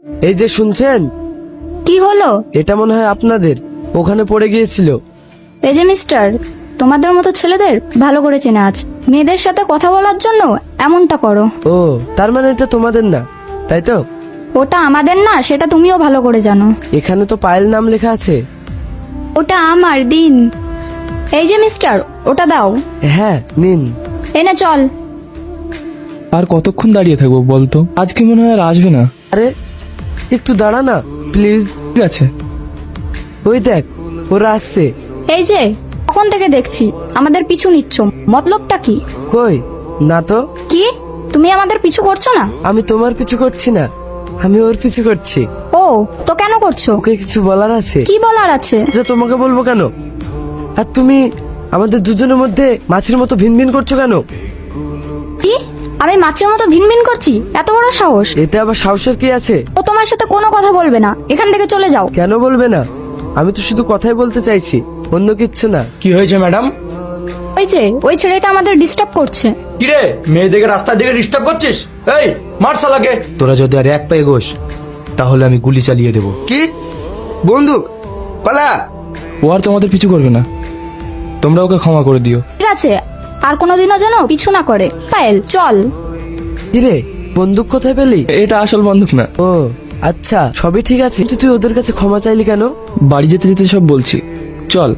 এই যে শুনছেন, কি হলো? এটা মনে হয় আপনাদের, ওখানে পড়ে গিয়েছিল। এই যে মিস্টার, তোমাদের মতো ছেলেদের ভালো করে চেনা আছে। মেয়েদের সাথে কথা বলার জন্য এমনটা করো। ও, তার মানে এটা তোমাদের না, তাই তো? ওটা আমাদের না, সেটা তুমিও ভালো করে জানো। এখানে তো পায়েল নাম লেখা আছে। ওটা আমার, দিন। এই যে মিস্টার, ওটা দাও। হ্যাঁ, নিন। এই না, চল। আর কতক্ষণ দাঁড়িয়ে থাকবো বলতো? আজকে মনে হয় আর আসবে না। আরে একটু দাঁড়া না প্লিজ। ঠিক আছে। ওই দেখ, ওরা আসছে। এই যে, কখন থেকে দেখছি আমাদের পিছু নিচ্ছ, মতলবটা কি? কই না তো। কি, তুমি আমাদের পিছু করছো না? আমি তোমার পিছু করছি না, আমি ওর পিছু করছি। ও, তো কেন করছো? ওকে কিছু বলার আছে। কি বলার আছে? এটা তোমাকে বলবো কেন? আর তুমি আমাদের দুজনের মধ্যে মাছের মতো ভিনভিন করছো কেন? কি, আমি মাছের মতো ভিনভিন করছি? এত বড় সাহস! এতে আবার সাহসের কি আছে? ও তোমার সাথে কোনো কথা বলবে না, এখান থেকে চলে যাও। কেন বলবে না? আমি তো শুধু কথাই বলতে চাইছি, অন্য কিচ্ছু না। কি হয়েছে ম্যাডাম? ওই যে, ওই ছেলেটা আমাদের ডিস্টার্ব করছে। কিরে, মেয়েদেরকে রাস্তার দিকে ডিস্টার্ব করছিস? এই, মার শালাকে। তোরা যদি আর এক পা এগোস তাহলে আমি গুলি চালিয়ে দেবো। কি? বন্দুক? পালা! ও আর তোমাদের পিছু করবে না, তোমরা ওকে ক্ষমা করে দিও। ঠিক আছে, আর কোনোদিনও যেন পিছু না করে। পায়েল, চল। কিরে, বন্দুক কোথায় পেলি? এটা আসল বন্দুক না। ও আচ্ছা, সবই ঠিক আছে, কিন্তু তুই ওদের কাছে ক্ষমা চাইলি কেন? বাড়ি যেতে যেতে সব বলছি, চল।